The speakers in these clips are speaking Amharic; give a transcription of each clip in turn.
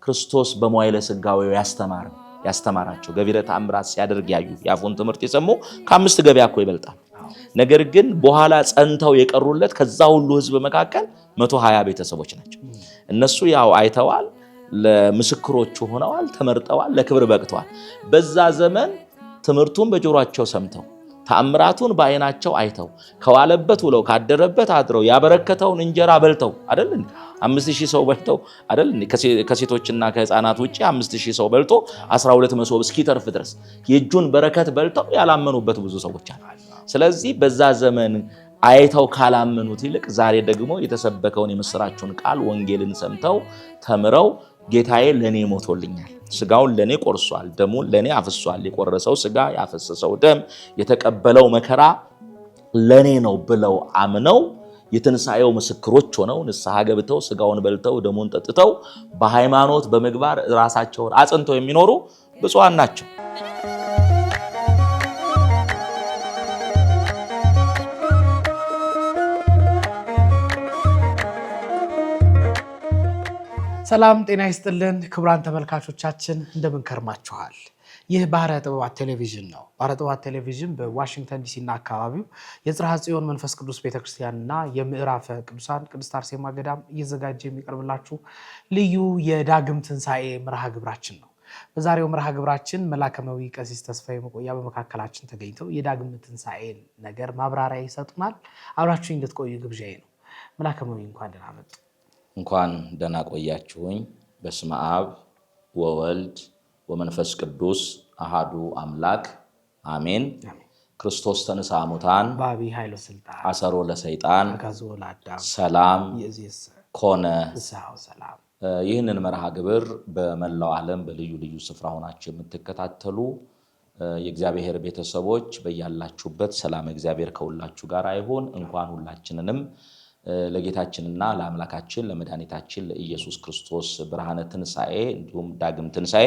ክርስቶስ በመዋዕለ ሥጋዌው ያስተማራቸው ገቢረ ተአምራት ሲያደርግ ያዩ የአፉን ትምህርት የሰሙ ከአምስት ገበያ እኮ ይበልጣል። ነገር ግን በኋላ ጸንተው የቀሩለት ከዛ ሁሉ ህዝብ መካከል 120 ቤተሰቦች ናቸው። እነሱ ያው አይተዋል፣ ለምስክሮቹ ሆነዋል፣ ተመርጠዋል፣ ለክብር በቅተዋል። በዛ ዘመን ትምህርቱን በጆሮአቸው ሰምተው ተአምራቱን በአይናቸው አይተው ከዋለበት ውለው ካደረበት አድረው ያበረከተውን እንጀራ በልተው አይደል እንዴ 5000 ሰው በልተው አይደል እንዴ ከሴቶችና ከህፃናት ውጪ 5000 ሰው በልቶ 12 መሶብ እስኪተርፍ ድረስ የእጁን በረከት በልተው ያላመኑበት ብዙ ሰዎች አሉ። ስለዚህ በዛ ዘመን አይተው ካላመኑት ይልቅ ዛሬ ደግሞ የተሰበከውን የምስራቹን ቃል ወንጌልን ሰምተው ተምረው ጌታዬ ለኔ ሞቶልኛል፣ ስጋውን ለኔ ቆርሷል፣ ደሙን ለኔ አፍሷል፣ የቆረሰው ስጋ ያፈሰሰው ደም የተቀበለው መከራ ለኔ ነው ብለው አምነው የትንሣኤው ምስክሮች ሆነው ንስሐ ገብተው ስጋውን በልተው ደሙን ጠጥተው በሃይማኖት በምግባር ራሳቸውን አጽንተው የሚኖሩ ብፁዓን ናቸው። ሰላም ጤና ይስጥልን ክቡራን ተመልካቾቻችን እንደምን ከርማችኋል? ይህ ባህረ ጥበባት ቴሌቪዥን ነው። ባህረ ጥበባት ቴሌቪዥን በዋሽንግተን ዲሲ እና አካባቢው የጽርሐ ጽዮን መንፈስ ቅዱስ ቤተክርስቲያንና የምዕራፈ ቅዱሳን ቅድስት አርሴማ ገዳም እየዘጋጀ የሚቀርብላችሁ ልዩ የዳግም ትንሣኤ መርሃ ግብራችን ነው። በዛሬው መርሃ ግብራችን መላከመዊ ቀሲስ ተስፋዬ መቆያ በመካከላችን ተገኝተው የዳግም ትንሣኤን ነገር ማብራሪያ ይሰጡናል። አብራችሁኝ እንድትቆዩ ግብዣዬ ነው። መላከመዊ እንኳን ደህና መጡ። እንኳን ደህና ቆያችሁኝ። በስመ አብ ወወልድ ወመንፈስ ቅዱስ አሃዱ አምላክ አሜን። ክርስቶስ ተንሥአ እሙታን በዐቢይ ኃይል ወሥልጣን አሰሮ ለሰይጣን አግዓዞ ለአዳም ሰላም ኮነ። ሰላም። ይህንን መርሃ ግብር በመላው ዓለም በልዩ ልዩ ስፍራ ሆናችሁ የምትከታተሉ የእግዚአብሔር ቤተሰቦች በያላችሁበት ሰላም እግዚአብሔር ከሁላችሁ ጋር ይሁን። እንኳን ሁላችንንም ለጌታችንና ለአምላካችን ለመድኃኒታችን ለኢየሱስ ክርስቶስ ብርሃነ ትንሣኤ እንዲሁም ዳግም ትንሣኤ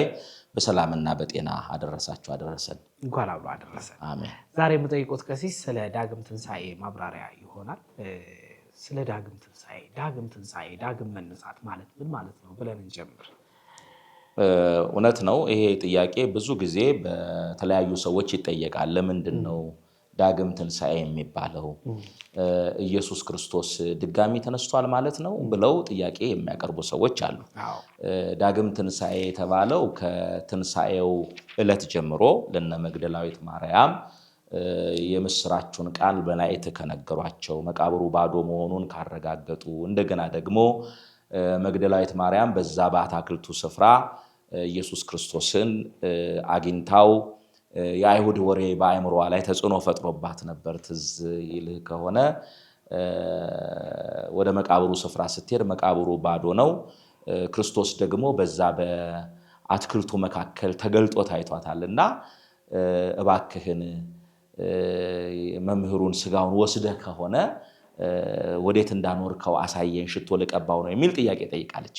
በሰላምና በጤና አደረሳችሁ አደረሰን። እንኳን አብሮ አደረሰን። አሜን። ዛሬ የምጠይቆት ቀሲስ ስለ ዳግም ትንሣኤ ማብራሪያ ይሆናል። ስለ ዳግም ትንሣኤ ዳግም መነሳት ማለት ምን ማለት ነው ብለን እንጀምር። እውነት ነው። ይሄ ጥያቄ ብዙ ጊዜ በተለያዩ ሰዎች ይጠየቃል። ለምንድን ነው ዳግም ትንሣኤ የሚባለው? ኢየሱስ ክርስቶስ ድጋሚ ተነስቷል ማለት ነው ብለው ጥያቄ የሚያቀርቡ ሰዎች አሉ። ዳግም ትንሣኤ የተባለው ከትንሣኤው ዕለት ጀምሮ ለነ መግደላዊት ማርያም የምስራቹን ቃል በላይት ከነገሯቸው መቃብሩ ባዶ መሆኑን ካረጋገጡ እንደገና ደግሞ መግደላዊት ማርያም በዛ በአታክልቱ ስፍራ ኢየሱስ ክርስቶስን አግኝታው የአይሁድ ወሬ በአእምሮዋ ላይ ተጽዕኖ ፈጥሮባት ነበር። ትዝ ይልህ ከሆነ ወደ መቃብሩ ስፍራ ስትሄድ መቃብሩ ባዶ ነው። ክርስቶስ ደግሞ በዛ በአትክልቱ መካከል ተገልጦ ታይቷታልና እባክህን መምህሩን ስጋውን ወስደህ ከሆነ ወዴት እንዳኖርከው አሳየን፣ ሽቶ ልቀባው ነው የሚል ጥያቄ ጠይቃለች።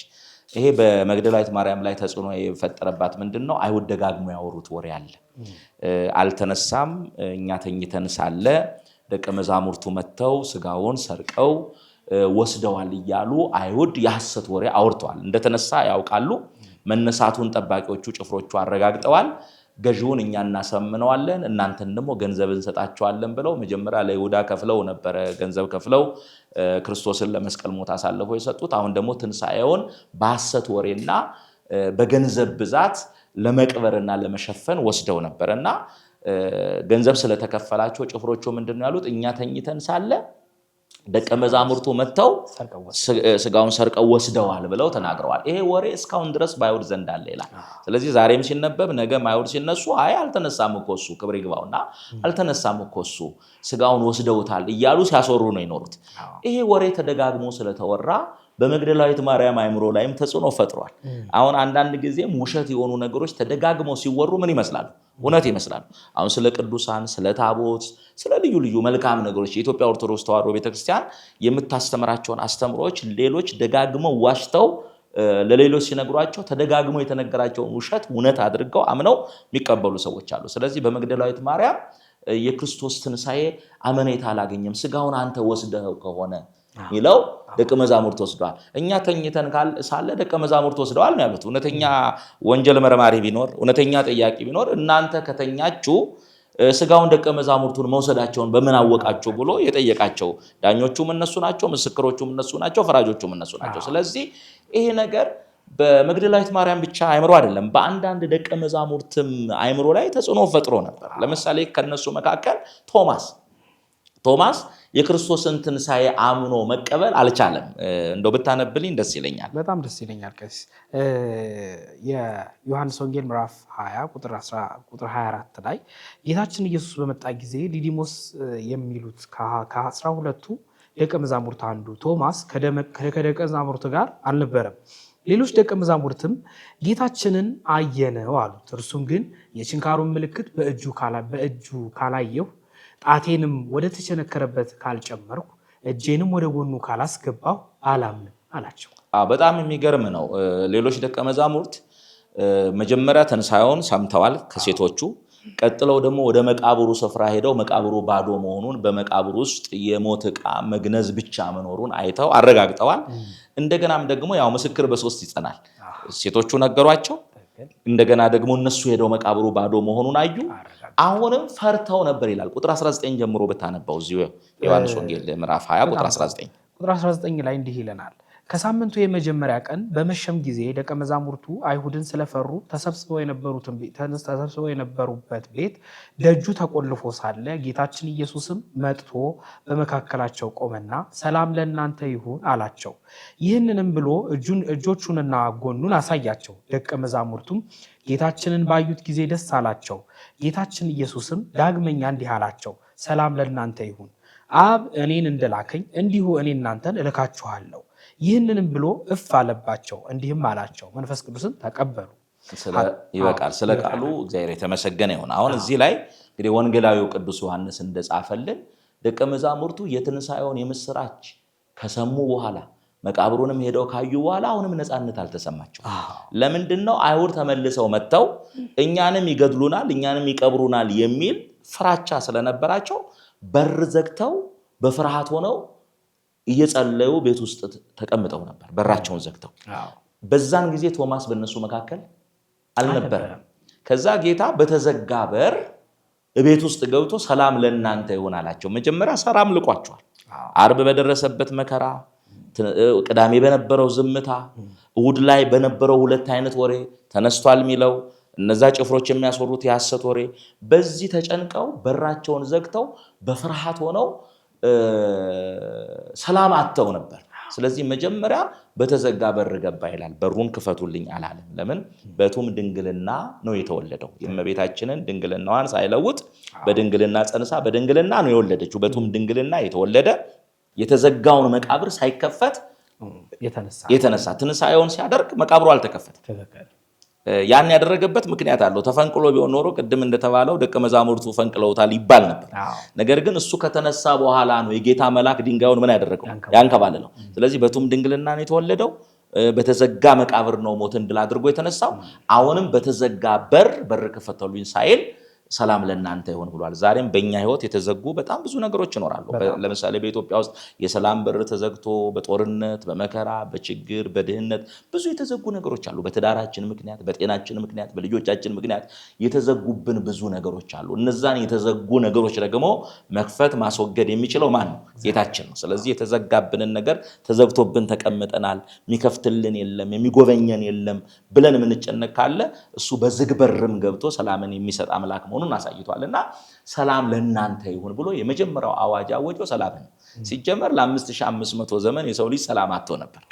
ይሄ በመግደላዊት ማርያም ላይ ተጽዕኖ የፈጠረባት ምንድነው? አይሁድ ደጋግሞ ያወሩት ወሬ አለ። አልተነሳም፣ እኛ ተኝተን ሳለ ደቀ መዛሙርቱ መጥተው ስጋውን ሰርቀው ወስደዋል እያሉ አይሁድ የሐሰት ወሬ አውርተዋል። እንደተነሳ ያውቃሉ። መነሳቱን ጠባቂዎቹ ጭፍሮቹ አረጋግጠዋል። ገዢውን እኛ እናሰምነዋለን፣ እናንተን ደግሞ ገንዘብ እንሰጣቸዋለን ብለው መጀመሪያ ለይሁዳ ከፍለው ነበረ። ገንዘብ ከፍለው ክርስቶስን ለመስቀል ሞት አሳልፈው የሰጡት። አሁን ደግሞ ትንሣኤውን በሐሰት ወሬና በገንዘብ ብዛት ለመቅበርና ለመሸፈን ወስደው ነበርና ገንዘብ ስለተከፈላቸው ጭፍሮቹ ምንድነው ያሉት? እኛ ተኝተን ሳለ ደቀ መዛሙርቱ መጥተው ስጋውን ሰርቀው ወስደዋል ብለው ተናግረዋል። ይሄ ወሬ እስካሁን ድረስ በአይሁድ ዘንድ አለ ይላል። ስለዚህ ዛሬም ሲነበብ ነገም አይሁድ ሲነሱ አልተነሳም እኮ እሱ ክብር ይግባውና አልተነሳም እኮ እሱ ስጋውን ወስደውታል እያሉ ሲያስወሩ ነው የኖሩት። ይሄ ወሬ ተደጋግሞ ስለተወራ በመግደላዊት ማርያም አእምሮ ላይም ተጽዕኖ ፈጥሯል። አሁን አንዳንድ ጊዜም ውሸት የሆኑ ነገሮች ተደጋግመው ሲወሩ ምን ይመስላሉ? እውነት ይመስላሉ። አሁን ስለ ቅዱሳን፣ ስለ ታቦት፣ ስለ ልዩ ልዩ መልካም ነገሮች የኢትዮጵያ ኦርቶዶክስ ተዋሕዶ ቤተክርስቲያን የምታስተምራቸውን አስተምሮች ሌሎች ደጋግመው ዋሽተው ለሌሎች ሲነግሯቸው ተደጋግመው የተነገራቸውን ውሸት እውነት አድርገው አምነው የሚቀበሉ ሰዎች አሉ። ስለዚህ በመግደላዊት ማርያም የክርስቶስ ትንሣኤ አመኔታ አላገኘም፣ ስጋውን አንተ ወስደኸው ከሆነ ሚለው ደቀ መዛሙርት ወስደዋል። እኛ ተኝተን ሳለ ደቀ መዛሙርት ወስደዋል ነው ያሉት። እውነተኛ ወንጀል መርማሪ ቢኖር እውነተኛ ጠያቂ ቢኖር እናንተ ከተኛችሁ ስጋውን ደቀ መዛሙርቱን መውሰዳቸውን በምን አወቃችሁ ብሎ የጠየቃቸው ዳኞቹም እነሱ ናቸው፣ ምስክሮቹም እነሱ ናቸው፣ ፈራጆቹም እነሱ ናቸው። ስለዚህ ይሄ ነገር በመግደላዊት ማርያም ብቻ አይምሮ አይደለም፣ በአንዳንድ ደቀ መዛሙርትም አይምሮ ላይ ተጽዕኖ ፈጥሮ ነበር። ለምሳሌ ከነሱ መካከል ቶማስ የክርስቶስን ትንሣኤ አምኖ መቀበል አልቻለም። እንደው ብታነብልኝ ደስ ይለኛል። በጣም ደስ ይለኛል። ቀሲስ የዮሐንስ ወንጌል ምዕራፍ 20 ቁጥር 24 ላይ ጌታችን ኢየሱስ በመጣ ጊዜ ዲዲሞስ የሚሉት ከ12ቱ ደቀ መዛሙርት አንዱ ቶማስ ከደቀ መዛሙርቱ ጋር አልነበረም። ሌሎች ደቀ መዛሙርትም ጌታችንን አየነው አሉት። እርሱም ግን የችንካሩን ምልክት በእጁ ካላየሁ ጣቴንም ወደ ተቸነከረበት ካልጨመርኩ እጄንም ወደ ጎኑ ካላስገባሁ አላምንም አላቸው። በጣም የሚገርም ነው። ሌሎች ደቀ መዛሙርት መጀመሪያ ትንሣኤውን ሰምተዋል ከሴቶቹ። ቀጥለው ደግሞ ወደ መቃብሩ ስፍራ ሄደው መቃብሩ ባዶ መሆኑን በመቃብሩ ውስጥ የሞት ዕቃ መግነዝ ብቻ መኖሩን አይተው አረጋግጠዋል። እንደገናም ደግሞ ያው ምስክር በሶስት ይጸናል። ሴቶቹ ነገሯቸው፣ እንደገና ደግሞ እነሱ ሄደው መቃብሩ ባዶ መሆኑን አዩ። አሁንም ፈርተው ነበር ይላል። ቁጥር 19 ጀምሮ ብታነባው እዚሁ ዮሐንስ ወንጌል ምዕራፍ 20 ቁጥር 19 ላይ እንዲህ ይለናል። ከሳምንቱ የመጀመሪያ ቀን በመሸም ጊዜ ደቀ መዛሙርቱ አይሁድን ስለፈሩ ተሰብስበው የነበሩበት ቤት ደጁ ተቆልፎ ሳለ ጌታችን ኢየሱስም መጥቶ በመካከላቸው ቆመና ሰላም ለእናንተ ይሁን አላቸው። ይህንንም ብሎ እጆቹንና ጎኑን አሳያቸው። ደቀ መዛሙርቱም ጌታችንን ባዩት ጊዜ ደስ አላቸው። ጌታችን ኢየሱስም ዳግመኛ እንዲህ አላቸው፣ ሰላም ለእናንተ ይሁን። አብ እኔን እንደላከኝ እንዲሁ እኔ እናንተን እልካችኋለሁ። ይህንንም ብሎ እፍ አለባቸው፣ እንዲህም አላቸው፣ መንፈስ ቅዱስን ተቀበሉ። ይበቃል። ስለ ቃሉ እግዚአብሔር የተመሰገነ ይሁን። አሁን እዚህ ላይ እንግዲህ ወንጌላዊው ቅዱስ ዮሐንስ እንደጻፈልን ደቀ መዛሙርቱ የትንሣኤውን የምስራች ከሰሙ በኋላ መቃብሩንም ሄደው ካዩ በኋላ አሁንም ነፃነት አልተሰማቸው። ለምንድነው? አይሁድ ተመልሰው መጥተው እኛንም ይገድሉናል፣ እኛንም ይቀብሩናል የሚል ፍራቻ ስለነበራቸው በር ዘግተው በፍርሃት ሆነው እየጸለዩ ቤት ውስጥ ተቀምጠው ነበር፣ በራቸውን ዘግተው። በዛን ጊዜ ቶማስ በእነሱ መካከል አልነበረም። ከዛ ጌታ በተዘጋ በር ቤት ውስጥ ገብቶ ሰላም ለእናንተ ይሁን አላቸው። መጀመሪያ ሰላም ልቋቸዋል። ዓርብ በደረሰበት መከራ፣ ቅዳሜ በነበረው ዝምታ፣ እሑድ ላይ በነበረው ሁለት አይነት ወሬ ተነስቷል የሚለው እነዛ ጭፍሮች የሚያስወሩት የሐሰት ወሬ፣ በዚህ ተጨንቀው በራቸውን ዘግተው በፍርሃት ሆነው ሰላም አጥተው ነበር። ስለዚህ መጀመሪያ በተዘጋ በር ገባ ይላል። በሩን ክፈቱልኝ አላለም። ለምን? በቱም ድንግልና ነው የተወለደው። የእመቤታችንን ድንግልናዋን ሳይለውጥ በድንግልና ጸንሳ በድንግልና ነው የወለደችው። በቱም ድንግልና የተወለደ የተዘጋውን መቃብር ሳይከፈት የተነሳ ትንሣኤውን ሲያደርግ መቃብሩ አልተከፈተም። ያን ያደረገበት ምክንያት አለው። ተፈንቅሎ ቢሆን ኖሮ ቅድም እንደተባለው ደቀ መዛሙርቱ ፈንቅለውታል ይባል ነበር። ነገር ግን እሱ ከተነሳ በኋላ ነው የጌታ መልአክ ድንጋዩን ምን ያደረገው? ያንከባለለው። ስለዚህ በቱም ድንግልና ነው የተወለደው። በተዘጋ መቃብር ነው ሞትን ድል አድርጎ የተነሳው። አሁንም በተዘጋ በር ክፈቱልኝ ሳይል ሰላም ለእናንተ ይሁን ብሏል። ዛሬም በእኛ ህይወት የተዘጉ በጣም ብዙ ነገሮች ይኖራሉ። ለምሳሌ በኢትዮጵያ ውስጥ የሰላም በር ተዘግቶ በጦርነት፣ በመከራ፣ በችግር፣ በድህነት ብዙ የተዘጉ ነገሮች አሉ። በትዳራችን ምክንያት፣ በጤናችን ምክንያት፣ በልጆቻችን ምክንያት የተዘጉብን ብዙ ነገሮች አሉ። እነዛን የተዘጉ ነገሮች ደግሞ መክፈት ማስወገድ የሚችለው ማን ነው? ጌታችን ነው። ስለዚህ የተዘጋብንን ነገር ተዘግቶብን ተቀምጠናል፣ የሚከፍትልን የለም፣ የሚጎበኘን የለም ብለን የምንጨነቅ ካለ እሱ በዝግ በርም ገብቶ ሰላምን የሚሰጥ አምላክ መሆኑን አሳይቷልና ሰላም ለእናንተ ይሁን ብሎ የመጀመሪያው አዋጅ አወጀው ሰላም ነው። ሲጀመር ለ5500 ዘመን የሰው ልጅ ሰላም አጥቶ ነበር።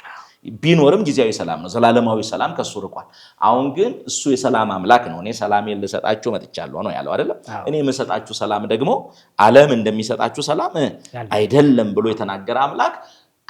ቢኖርም ጊዜያዊ ሰላም ነው፣ ዘላለማዊ ሰላም ከሱ ርቋል። አሁን ግን እሱ የሰላም አምላክ ነው። እኔ ሰላሜን ልሰጣችሁ መጥቻለሁ ነው ያለው አይደለም? እኔ የምሰጣችሁ ሰላም ደግሞ ዓለም እንደሚሰጣችሁ ሰላም አይደለም ብሎ የተናገረ አምላክ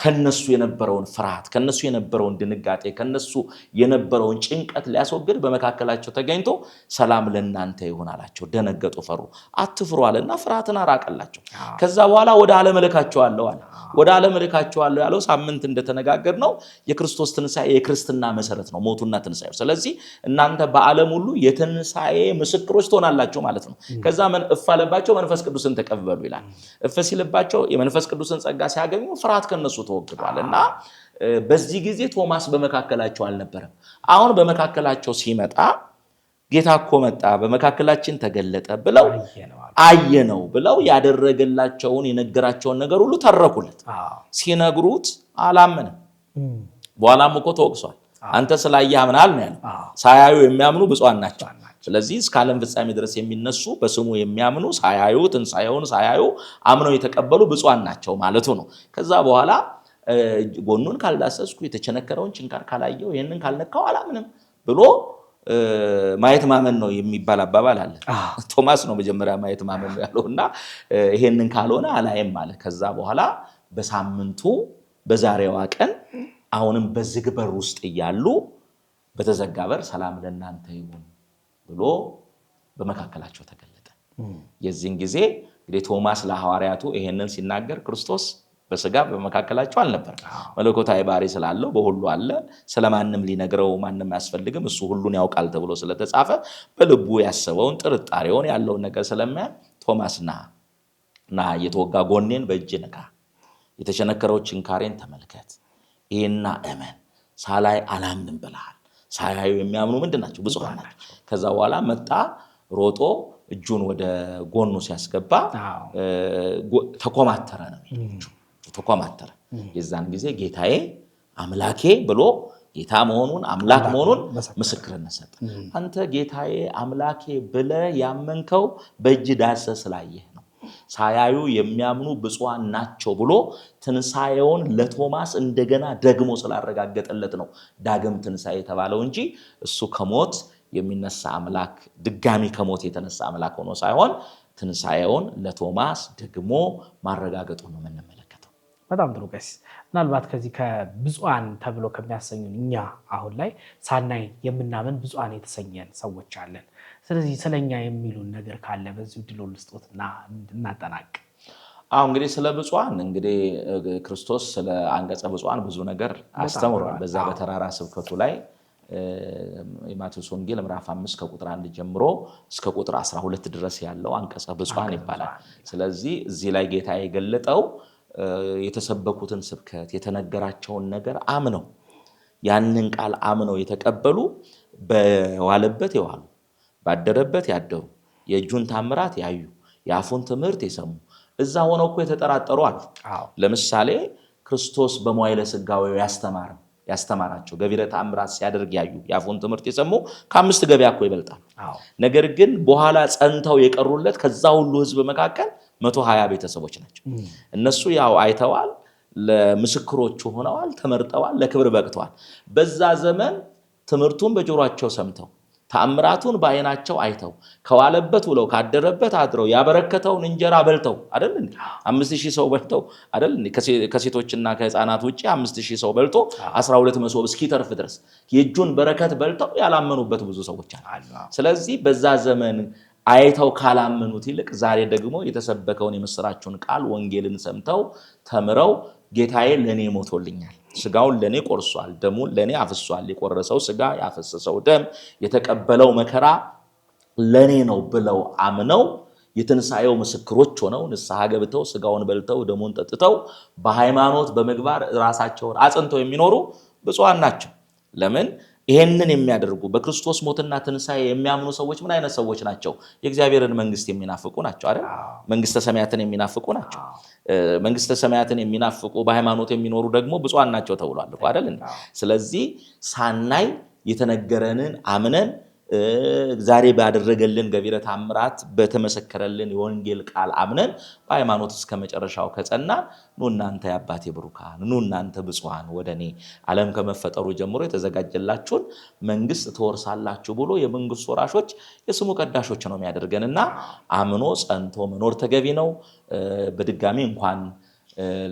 ከነሱ የነበረውን ፍርሃት ከነሱ የነበረውን ድንጋጤ ከነሱ የነበረውን ጭንቀት ሊያስወግድ በመካከላቸው ተገኝቶ ሰላም ለእናንተ ይሁን አላቸው። ደነገጡ፣ ፈሩ። አትፍሩ አለና ፍርሃትን አራቀላቸው። ከዛ በኋላ ወደ ዓለም እልካቸዋለሁ አለ። ወደ ዓለም እልካቸዋለሁ ያለው ሳምንት እንደተነጋገርነው የክርስቶስ ትንሣኤ የክርስትና መሰረት ነው፣ ሞቱና ትንሣኤው። ስለዚህ እናንተ በዓለም ሁሉ የትንሣኤ ምስክሮች ትሆናላችሁ ማለት ነው። ከዛ እፍ አለባቸው፣ መንፈስ ቅዱስን ተቀበሉ ይላል። እፍ ሲልባቸው የመንፈስ ቅዱስን ጸጋ ሲያገኙ ፍርሃት ከነሱ ተወግዷል። እና በዚህ ጊዜ ቶማስ በመካከላቸው አልነበረም። አሁን በመካከላቸው ሲመጣ ጌታ እኮ መጣ፣ በመካከላችን ተገለጠ ብለው አየነው ብለው ያደረገላቸውን የነገራቸውን ነገር ሁሉ ተረኩለት። ሲነግሩት አላመነም። በኋላም እኮ ተወቅሷል። አንተ ስላየህ አምናል ነው ያለው። ሳያዩ የሚያምኑ ብፁዓን ናቸው። ስለዚህ እስከ ዓለም ፍጻሜ ድረስ የሚነሱ በስሙ የሚያምኑ ሳያዩ ትንሣኤውን ሳያዩ አምነው የተቀበሉ ብፁዓን ናቸው ማለቱ ነው። ከዛ በኋላ ጎኑን ካልዳሰስኩ የተቸነከረውን ችንካር ካላየው ይህንን ካልነካው አላምንም ብሎ ማየት ማመን ነው የሚባል አባባል አለ። ቶማስ ነው መጀመሪያ ማየት ማመን ነው ያለው እና ይሄንን ካልሆነ አላይም ማለት። ከዛ በኋላ በሳምንቱ በዛሬዋ ቀን አሁንም በዝግ በር ውስጥ እያሉ በተዘጋ በር ሰላም ለእናንተ ይሁን ብሎ በመካከላቸው ተገለጠ። የዚህን ጊዜ እንግዲህ ቶማስ ለሐዋርያቱ ይሄንን ሲናገር ክርስቶስ በስጋ በመካከላቸው አልነበረም። መለኮታዊ ባህሪ ስላለው በሁሉ አለ። ስለማንም ሊነግረው ማንም አያስፈልግም፣ እሱ ሁሉን ያውቃል ተብሎ ስለተጻፈ በልቡ ያሰበውን ጥርጣሬውን ያለውን ነገር ስለሚያ ቶማስ ና የተወጋ ጎኔን በእጅ ንካ፣ የተቸነከረው ችንካሬን ተመልከት፣ ይሄና እመን። ሳላይ አላምንም ብለሃል። ሳያዩ የሚያምኑ ምንድን ናቸው? ብፁዓን ናቸው። ከዛ በኋላ መጣ፣ ሮጦ እጁን ወደ ጎኑ ሲያስገባ ተኮማተረ ነው የሚለው። ተኮማተረ። የዛን ጊዜ ጌታዬ አምላኬ ብሎ ጌታ መሆኑን አምላክ መሆኑን ምስክርነት ሰጠ። አንተ ጌታዬ አምላኬ ብለህ ያመንከው በእጅ ዳሰህ ስላየህ ነው። ሳያዩ የሚያምኑ ብፁዓን ናቸው ብሎ ትንሣኤውን ለቶማስ እንደገና ደግሞ ስላረጋገጠለት ነው ዳግም ትንሣኤ የተባለው እንጂ እሱ ከሞት የሚነሳ አምላክ ድጋሚ ከሞት የተነሳ አምላክ ሆኖ ሳይሆን ትንሣኤውን ለቶማስ ደግሞ ማረጋገጡ ነው የምንመለከተው። በጣም ጥሩ ቀሲስ፣ ምናልባት ከዚህ ከብፁዓን ተብሎ ከሚያሰኙን እኛ አሁን ላይ ሳናይ የምናምን ብፁዓን የተሰኘን ሰዎች አለን። ስለዚህ ስለኛ የሚሉን ነገር ካለ በዚህ ድሎ ልስጦትና እናጠናቅ። እንግዲህ ስለ ብፁዓን እንግዲህ ክርስቶስ ስለ አንቀጸ ብፁዓን ብዙ ነገር አስተምሯል። በዛ በተራራ ስብከቱ ላይ የማቴዎስ ወንጌል ምዕራፍ 5 ከቁጥር 1 ጀምሮ እስከ ቁጥር 12 ድረስ ያለው አንቀጸ ብፁዓን ይባላል። ስለዚህ እዚህ ላይ ጌታ የገለጠው የተሰበኩትን ስብከት የተነገራቸውን ነገር አምነው ያንን ቃል አምነው የተቀበሉ በዋለበት የዋሉ ባደረበት ያደሩ የእጁን ታምራት ያዩ የአፉን ትምህርት የሰሙ እዛ ሆነው እኮ የተጠራጠሩ አሉ። ለምሳሌ ክርስቶስ በመዋዕለ ሥጋዌው ያስተማራቸው ገቢረ ተአምራት ሲያደርግ ያዩ የአፉን ትምህርት የሰሙ ከ5 ገበያ እኮ ይበልጣል። ነገር ግን በኋላ ጸንተው የቀሩለት ከዛ ሁሉ ሕዝብ መካከል 120 ቤተሰቦች ናቸው። እነሱ ያው አይተዋል፣ ለምስክሮቹ ሆነዋል፣ ተመርጠዋል፣ ለክብር በቅተዋል። በዛ ዘመን ትምህርቱን በጆሮአቸው ሰምተው ተአምራቱን በዓይናቸው አይተው ከዋለበት ውለው ካደረበት አድረው ያበረከተውን እንጀራ በልተው አይደል እንዴ 5000 ሰው በልተው አይደል እንዴ ከሴቶችና ከህፃናት ውጪ 5000 ሰው በልቶ 12 መሶብ እስኪተርፍ ድረስ የእጁን በረከት በልተው ያላመኑበት ብዙ ሰዎች አሉ። ስለዚህ በዛ ዘመን አይተው ካላመኑት ይልቅ ዛሬ ደግሞ የተሰበከውን የምስራቹን ቃል ወንጌልን ሰምተው ተምረው ጌታዬ ለኔ ሞቶልኛል፣ ስጋውን ለኔ ቆርሷል፣ ደሙን ለኔ አፍሷል፣ የቆረሰው ስጋ ያፈሰሰው ደም የተቀበለው መከራ ለኔ ነው ብለው አምነው የትንሣኤው ምስክሮች ሆነው ንስሐ ገብተው ስጋውን በልተው ደሙን ጠጥተው በሃይማኖት በምግባር ራሳቸውን አጽንተው የሚኖሩ ብፁዓን ናቸው። ለምን? ይሄንን የሚያደርጉ በክርስቶስ ሞትና ትንሣኤ የሚያምኑ ሰዎች ምን አይነት ሰዎች ናቸው? የእግዚአብሔርን መንግስት የሚናፍቁ ናቸው አይደል? መንግስተ ሰማያትን የሚናፍቁ ናቸው። መንግስተ ሰማያትን የሚናፍቁ በሃይማኖት የሚኖሩ ደግሞ ብፁዓን ናቸው ተብሏል እኮ አይደል? ስለዚህ ሳናይ የተነገረንን አምነን ዛሬ ባደረገልን ገቢረ ተአምራት በተመሰከረልን የወንጌል ቃል አምነን በሃይማኖት እስከ መጨረሻው ከጸናን ኑ እናንተ የአባቴ ብሩካን፣ ኑ እናንተ ብፁዓን ወደኔ ዓለም ከመፈጠሩ ጀምሮ የተዘጋጀላችሁን መንግስት ትወርሳላችሁ ብሎ የመንግስት ወራሾች የስሙ ቀዳሾች ነው የሚያደርገንና አምኖ ጸንቶ መኖር ተገቢ ነው። በድጋሚ እንኳን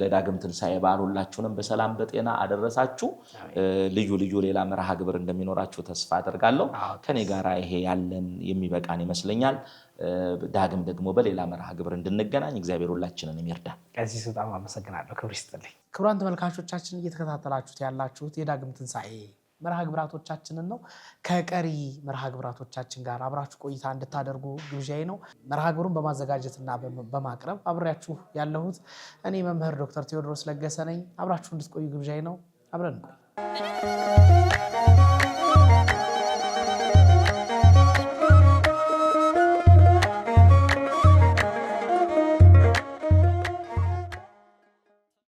ለዳግም ትንሣኤ በዓል ሁላችሁንም በሰላም በጤና አደረሳችሁ። ልዩ ልዩ ሌላ መርሃ ግብር እንደሚኖራችሁ ተስፋ አደርጋለሁ። ከኔ ጋራ ይሄ ያለን የሚበቃን ይመስለኛል። ዳግም ደግሞ በሌላ መርሃ ግብር እንድንገናኝ እግዚአብሔር ሁላችንን ይርዳል። ቀሲስ በጣም አመሰግናለሁ። ክብር ይስጥልኝ። ክቡራን ተመልካቾቻችን እየተከታተላችሁት ያላችሁት የዳግም ትንሣኤ መርሃ ግብራቶቻችንን ነው። ከቀሪ መርሃ ግብራቶቻችን ጋር አብራችሁ ቆይታ እንድታደርጉ ግብዣዬ ነው። መርሃ ግብሩን በማዘጋጀትና በማቅረብ አብሬያችሁ ያለሁት እኔ መምህር ዶክተር ቴዎድሮስ ለገሰ ነኝ። አብራችሁ እንድትቆዩ ግብዣዬ ነው። አብረን እንቆይ።